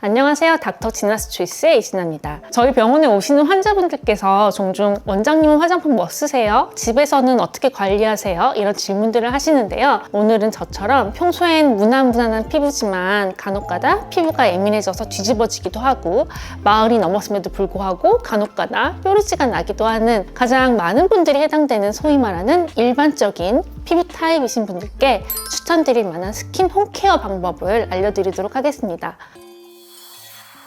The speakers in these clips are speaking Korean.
안녕하세요. 닥터 지나스 초이스의 이진아입니다. 저희 병원에 오시는 환자분들께서 종종 원장님은 화장품 뭐 쓰세요? 집에서는 어떻게 관리하세요? 이런 질문들을 하시는데요. 오늘은 저처럼 평소엔 무난무난한 피부지만 간혹가다 피부가 예민해져서 뒤집어지기도 하고 마흔이 넘었음에도 불구하고 간혹가다 뾰루지가 나기도 하는 가장 많은 분들이 해당되는 소위 말하는 일반적인 피부 타입이신 분들께 추천드릴 만한 스킨 홈케어 방법을 알려드리도록 하겠습니다.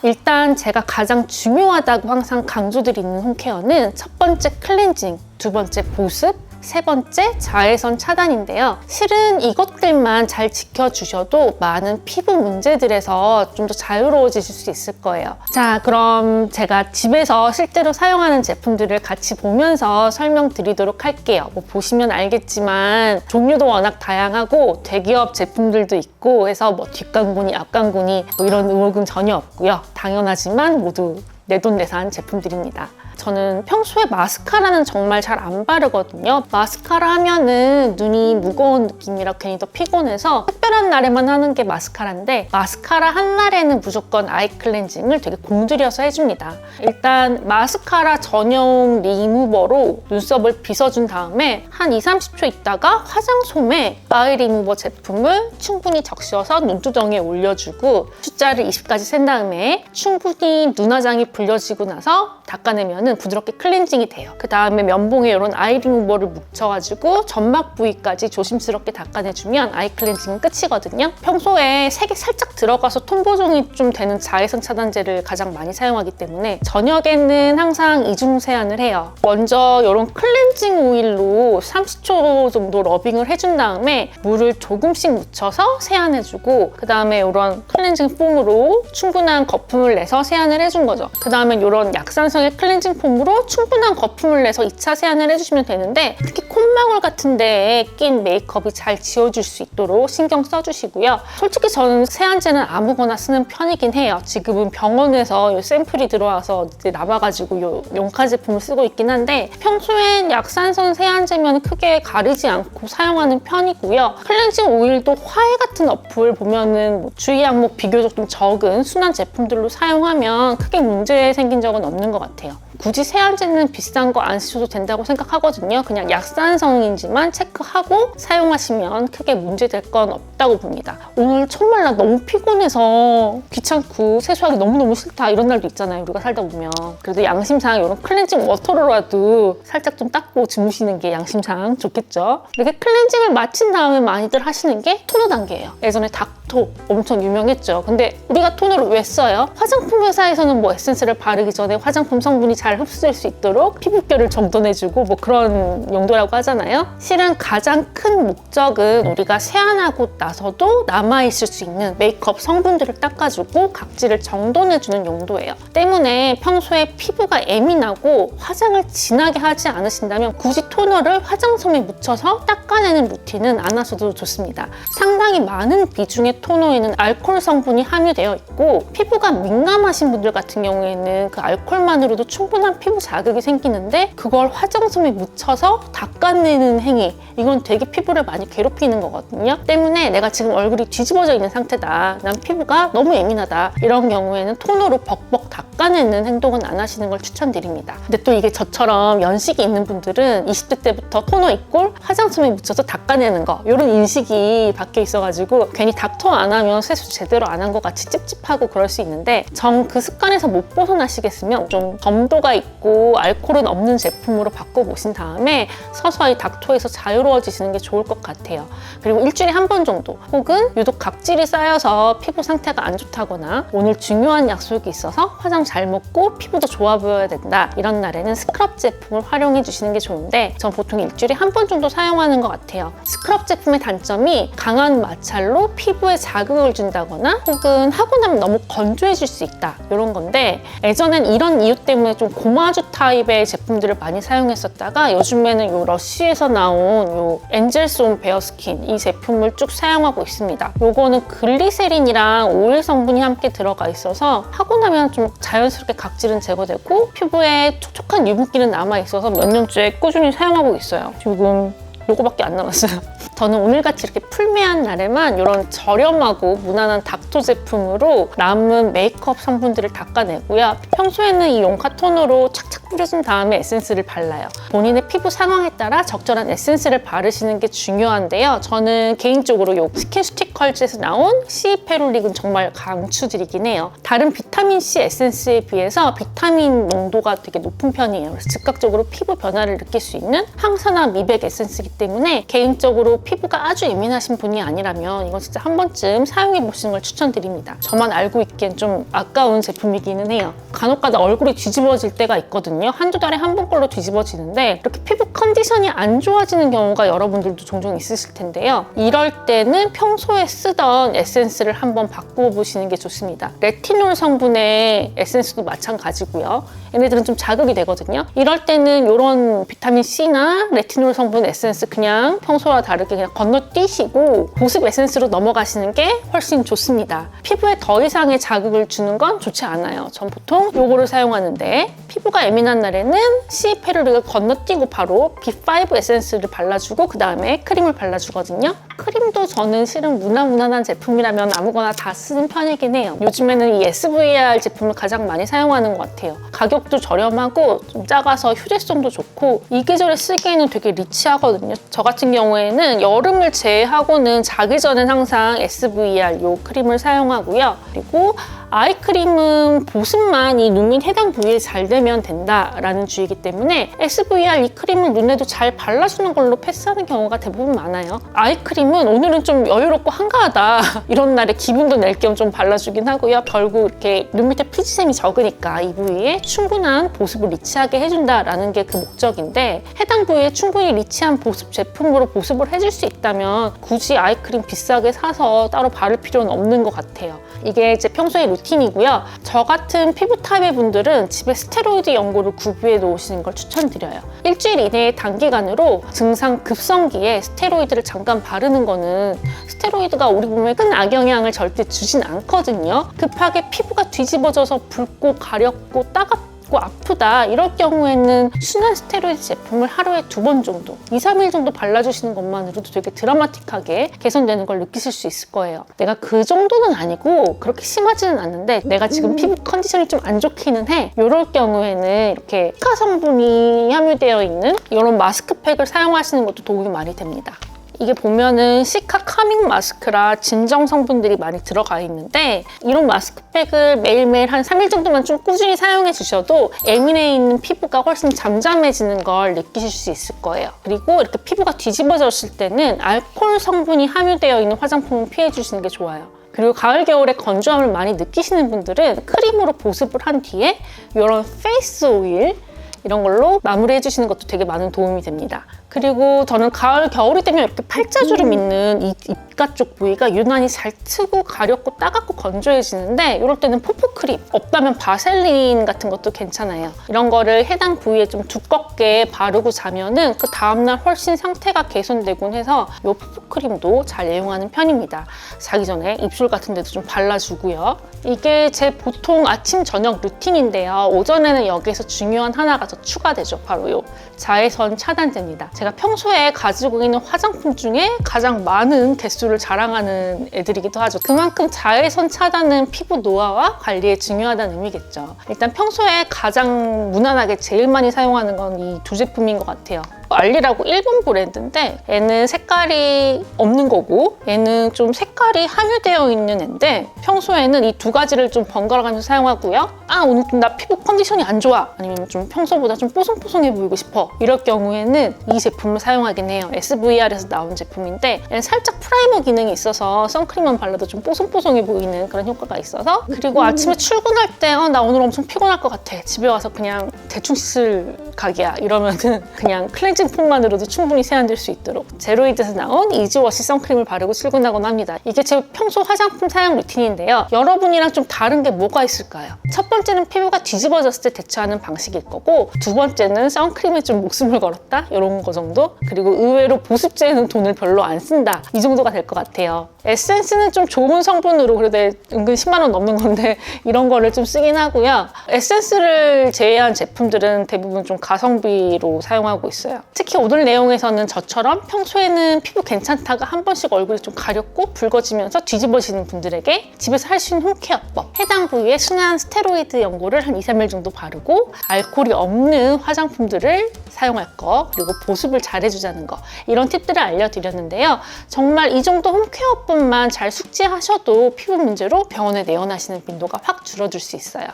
일단 제가 가장 중요하다고 항상 강조드리는 홈케어는 첫 번째 클렌징, 두 번째 보습, 세 번째 자외선 차단인데요. 실은 이것들만 잘 지켜주셔도 많은 피부 문제들에서 좀 더 자유로워지실 수 있을 거예요. 자, 그럼 제가 집에서 실제로 사용하는 제품들을 같이 보면서 설명드리도록 할게요. 뭐 보시면 알겠지만 종류도 워낙 다양하고 대기업 제품들도 있고 해서 뭐 뒷광고니 앞광고니 뭐 이런 의혹은 전혀 없고요. 당연하지만 모두 내돈내산 제품들입니다. 저는 평소에 마스카라는 정말 잘 안 바르거든요. 마스카라 하면은 눈이 무거운 느낌이라 괜히 더 피곤해서 특별한 날에만 하는 게 마스카라인데 마스카라 한 날에는 무조건 아이 클렌징을 되게 공들여서 해줍니다. 일단 마스카라 전용 리무버로 눈썹을 빗어준 다음에 한 20-30초 있다가 화장솜에 아이 리무버 제품을 충분히 적셔서 눈두덩이에 올려주고 숫자를 20까지 센 다음에 충분히 눈화장이 불려지고 나서 닦아내면 부드럽게 클렌징이 돼요. 그 다음에 면봉에 이런 아이 리무버를 묻혀가지고 점막 부위까지 조심스럽게 닦아내주면 아이 클렌징은 끝이거든요. 평소에 색이 살짝 들어가서 톤 보정이 좀 되는 자외선 차단제를 가장 많이 사용하기 때문에 저녁에는 항상 이중 세안을 해요. 먼저 이런 클렌징 오일로 30초 정도 러빙을 해준 다음에 물을 조금씩 묻혀서 세안해주고 그 다음에 이런 클렌징 폼으로 충분한 거품을 내서 세안을 해준 거죠. 그 다음에 이런 약산성의 클렌징 폼으로 충분한 거품을 내서 2차 세안을 해주시면 되는데 특히 콧망울 같은 데에 낀 메이크업이 잘 지워줄 수 있도록 신경 써주시고요. 솔직히 저는 세안제는 아무거나 쓰는 편이긴 해요. 지금은 병원에서 이 샘플이 들어와서 이제 남아가지고 이 용카 제품을 쓰고 있긴 한데 평소엔 약산성 세안제면 크게 가리지 않고 사용하는 편이고요. 클렌징 오일도 화해 같은 어플 보면은 뭐 주의 항목 비교적 좀 적은 순한 제품들로 사용하면 크게 문제 생긴 적은 없는 것 같아요. 굳이 세안제는 비싼 거 안 쓰셔도 된다고 생각하거든요. 그냥 약산성인지만 체크하고 사용하시면 크게 문제될 건 없다고 봅니다. 오늘 정말 나 너무 피곤해서 귀찮고 세수하기 너무너무 싫다 이런 날도 있잖아요. 우리가 살다 보면. 그래도 양심상 이런 클렌징 워터로라도 살짝 좀 닦고 주무시는 게 양심상 좋겠죠. 이렇게 클렌징을 마친 다음에 많이들 하시는 게 토너 단계예요. 예전에 닥터 엄청 유명했죠. 근데 우리가 토너를 왜 써요? 화장품 회사에서는 뭐 에센스를 바르기 전에 화장품 성분이 잘 흡수될 수 있도록 피부결을 정돈해주고 뭐 그런 용도라고 하잖아요. 실은 가장 큰 목적은 우리가 세안하고 나서도 남아있을 수 있는 메이크업 성분들을 닦아주고 각질을 정돈해주는 용도예요. 때문에 평소에 피부가 예민하고 화장을 진하게 하지 않으신다면 굳이 토너를 화장솜에 묻혀서 닦아내는 루틴은 안 하셔도 좋습니다. 상당히 많은 비중의 토너에는 알코올 성분이 함유되어 있고 피부가 민감하신 분들 같은 경우에는 그 알코올만으로도 충분한 피부 자극이 생기는데 그걸 화장솜에 묻혀서 닦아내는 행위 이건 되게 피부를 많이 괴롭히는 거거든요. 때문에 내가 지금 얼굴이 뒤집어져 있는 상태다. 난 피부가 너무 예민하다. 이런 경우에는 토너로 벅벅 닦아내는 행동은 안 하시는 걸 추천드립니다. 근데 또 이게 저처럼 연식이 있는 분들은 20대 때부터 토너 이꼴 화장솜에 묻혀서 닦아내는 거 이런 인식이 박혀 있어가지고 괜히 닥터 안 하면 세수 제대로 안 한 것 같이 찝찝하고 그럴 수 있는데 정 그 습관에서 못 벗어나시겠으면 좀 점도가 있고 알코올은 없는 제품으로 바꿔보신 다음에 서서히 닥터에서 자유로워지시는 게 좋을 것 같아요. 그리고 일주일에 한 번 정도 혹은 유독 각질이 쌓여서 피부 상태가 안 좋다거나 오늘 중요한 약속이 있어서 화장 잘 먹고 피부도 좋아 보여야 된다 이런 날에는 스크럽 제품을 활용해 주시는 게 좋은데 전 보통 일주일에 한 번 정도 사용하는 것 같아요. 스크럽 제품의 단점이 강한 마찰로 피부에 자극을 준다거나 혹은 하고 나면 너무 건조해질 수 있다 이런 건데 예전엔 이런 이유 때문에 좀 고마주 타입의 제품들을 많이 사용했었다가 요즘에는 요 러쉬에서 나온 요 엔젤스온 베어스킨 이 제품을 쭉 사용하고 있습니다. 요거는 글리세린이랑 오일 성분이 함께 들어가 있어서 하고 나면 좀 자연스럽게 각질은 제거되고 피부에 촉촉한 유분기는 남아있어서 몇 년째 꾸준히 사용하고 있어요. 지금 요거밖에 안 남았어요. 저는 오늘같이 이렇게 풀메한 날에만 이런 저렴하고 무난한 닥터 제품으로 남은 메이크업 성분들을 닦아내고요. 평소에는 이 용카톤으로 착착 뿌려준 다음에 에센스를 발라요. 본인의 피부 상황에 따라 적절한 에센스를 바르시는 게 중요한데요. 저는 개인적으로 이 스킨 스티컬즈에서 나온 C 페룰릭은 정말 강추드리긴 해요. 다른 비타민C 에센스에 비해서 비타민 농도가 되게 높은 편이에요. 그래서 즉각적으로 피부 변화를 느낄 수 있는 항산화 미백 에센스이기 때문에 개인적으로 피부가 아주 예민하신 분이 아니라면 이건 진짜 한 번쯤 사용해 보시는 걸 추천드립니다. 저만 알고 있기엔 좀 아까운 제품이기는 해요. 간혹가다 얼굴이 뒤집어질 때가 있거든요. 한두 달에 한 번꼴로 뒤집어지는데 이렇게 피부 컨디션이 안 좋아지는 경우가 여러분들도 종종 있으실 텐데요. 이럴 때는 평소에 쓰던 에센스를 한번 바꿔보시는 게 좋습니다. 레티놀 성분의 에센스도 마찬가지고요. 얘네들은 좀 자극이 되거든요. 이럴 때는 이런 비타민C나 레티놀 성분 에센스 그냥 평소와 다르게 그냥 건너뛰시고 보습 에센스로 넘어가시는 게 훨씬 좋습니다. 피부에 더 이상의 자극을 주는 건 좋지 않아요. 전 보통 요거를 사용하는데 피부가 예민한 날에는 C 페룰릭을 건너뛰고 바로 B5 에센스를 발라주고 그 다음에 크림을 발라주거든요. 크림도 저는 실은 무난한 제품이라면 아무거나 다 쓰는 편이긴 해요. 요즘에는 이 SVR 제품을 가장 많이 사용하는 것 같아요. 가격도 저렴하고 좀 작아서 휴대성도 좋고 이 계절에 쓰기에는 되게 리치하거든요. 저 같은 경우에는 여름을 제외하고는 자기 전엔 항상 SVR 요 크림을 사용하고요. 그리고 아이크림은 보습만 이 눈밑 해당 부위에 잘 되면 된다라는 주의이기 때문에 SVR 이 크림을 눈에도 잘 발라주는 걸로 패스하는 경우가 대부분 많아요. 아이크림은 오늘은 좀 여유롭고 한가하다 이런 날에 기분도 낼 겸 좀 발라주긴 하고요. 결국 이렇게 눈밑에 피지샘이 적으니까 이 부위에 충분한 보습을 리치하게 해준다라는 게 그 목적인데 해당 부위에 충분히 리치한 보습 제품으로 보습을 해줄 수 있다면 굳이 아이크림 비싸게 사서 따로 바를 필요는 없는 것 같아요. 이게 제 평소에 루틴이고요. 저 같은 피부 타입의 분들은 집에 스테로이드 연고를 구비해 놓으시는 걸 추천드려요. 일주일 이내의 단기간으로 증상 급성기에 스테로이드를 잠깐 바르는 거는 스테로이드가 우리 몸에 큰 악영향을 절대 주진 않거든요. 급하게 피부가 뒤집어져서 붉고 가렵고 따갑고 아프다 이럴 경우에는 순한 스테로이드 제품을 하루에 2번 정도 2-3일 정도 발라주시는 것만으로도 되게 드라마틱하게 개선되는 걸 느끼실 수 있을 거예요. 내가 그 정도는 아니고 그렇게 심하지는 않는데 내가 지금 피부 컨디션이 좀 안 좋기는 해. 이럴 경우에는 이렇게 시카 성분이 함유되어 있는 이런 마스크팩을 사용하시는 것도 도움이 많이 됩니다. 이게 보면은 시카 카밍 마스크라 진정 성분들이 많이 들어가 있는데 이런 마스크팩을 매일매일 한 3일 정도만 좀 꾸준히 사용해 주셔도 예민해 있는 피부가 훨씬 잠잠해지는 걸 느끼실 수 있을 거예요. 그리고 이렇게 피부가 뒤집어졌을 때는 알코올 성분이 함유되어 있는 화장품을 피해 주시는 게 좋아요. 그리고 가을, 겨울에 건조함을 많이 느끼시는 분들은 크림으로 보습을 한 뒤에 이런 페이스 오일 이런 걸로 마무리해 주시는 것도 되게 많은 도움이 됩니다. 그리고 저는 가을, 겨울이 되면 이렇게 팔자주름 있는 이 입가 쪽 부위가 유난히 잘 트고 가렵고 따갑고 건조해지는데 이럴 때는 포프크림, 없다면 바셀린 같은 것도 괜찮아요. 이런 거를 해당 부위에 좀 두껍게 바르고 자면은 그 다음날 훨씬 상태가 개선되곤 해서 이 포프크림도 잘 애용하는 편입니다. 자기 전에 입술 같은 데도 좀 발라주고요. 이게 제 보통 아침, 저녁 루틴인데요. 오전에는 여기에서 중요한 하나가 더 추가되죠. 바로 이 자외선 차단제입니다. 제가 평소에 가지고 있는 화장품 중에 가장 많은 개수를 자랑하는 애들이기도 하죠. 그만큼 자외선 차단은 피부 노화와 관리에 중요하다는 의미겠죠. 일단 평소에 가장 무난하게 제일 많이 사용하는 건 이 2제품인 것 같아요. 알리라고 일본 브랜드인데 얘는 색깔이 없는 거고 얘는 좀 색깔이 함유되어 있는 앤데 평소에는 이 2가지를 좀 번갈아 가면서 사용하고요. 아, 오늘 좀 나 피부 컨디션이 안 좋아, 아니면 좀 평소보다 좀 뽀송뽀송해 보이고 싶어, 이럴 경우에는 이 제품을 사용하긴 해요. SVR에서 나온 제품인데 얘는 살짝 프라이머 기능이 있어서 선크림만 발라도 좀 뽀송뽀송해 보이는 그런 효과가 있어서, 그리고 아침에 출근할 때 나 오늘 엄청 피곤할 것 같아, 집에 와서 그냥 대충 씻을 각이야 이러면은 그냥 클렌징 폼만으로도 충분히 세안될 수 있도록 제로이드에서 나온 이지워시 선크림을 바르고 출근하곤 합니다. 이게 제 평소 화장품 사용 루틴인데요. 여러분이랑 좀 다른 게 뭐가 있을까요? 첫 번째는 피부가 뒤집어졌을 때 대처하는 방식일 거고, 2번째는 선크림에 좀 목숨을 걸었다? 이런 거 정도? 그리고 의외로 보습제에는 돈을 별로 안 쓴다. 이 정도가 될 것 같아요. 에센스는 좀 좋은 성분으로 그래도 은근 10만 원 넘는 건데 이런 거를 좀 쓰긴 하고요. 에센스를 제외한 제품 제품들은 대부분 좀 가성비로 사용하고 있어요. 특히 오늘 내용에서는 저처럼 평소에는 피부 괜찮다가 한 번씩 얼굴이 좀 가렵고 붉어지면서 뒤집어지는 분들에게 집에서 할 수 있는 홈케어법, 해당 부위에 순한 스테로이드 연고를 한 2, 3일 정도 바르고 알코올이 없는 화장품들을 사용할 거, 그리고 보습을 잘 해주자는 거, 이런 팁들을 알려드렸는데요. 정말 이 정도 홈케어법만 잘 숙지하셔도 피부 문제로 병원에 내원하시는 빈도가 확 줄어들 수 있어요.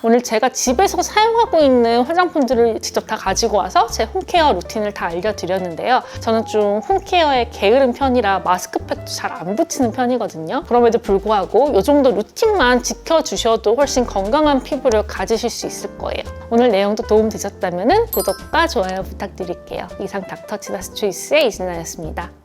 오늘 제가 집에서 사용하고 있는 화장품들을 직접 다 가지고 와서 제 홈케어 루틴을 다 알려드렸는데요. 저는 좀 홈케어에 게으른 편이라 마스크팩도 잘 안 붙이는 편이거든요. 그럼에도 불구하고 이 정도 루틴만 지켜주셔도 훨씬 건강한 피부를 가지실 수 있을 거예요. 오늘 내용도 도움되셨다면 구독과 좋아요 부탁드릴게요. 이상 닥터치다스 초이스의 이진아였습니다.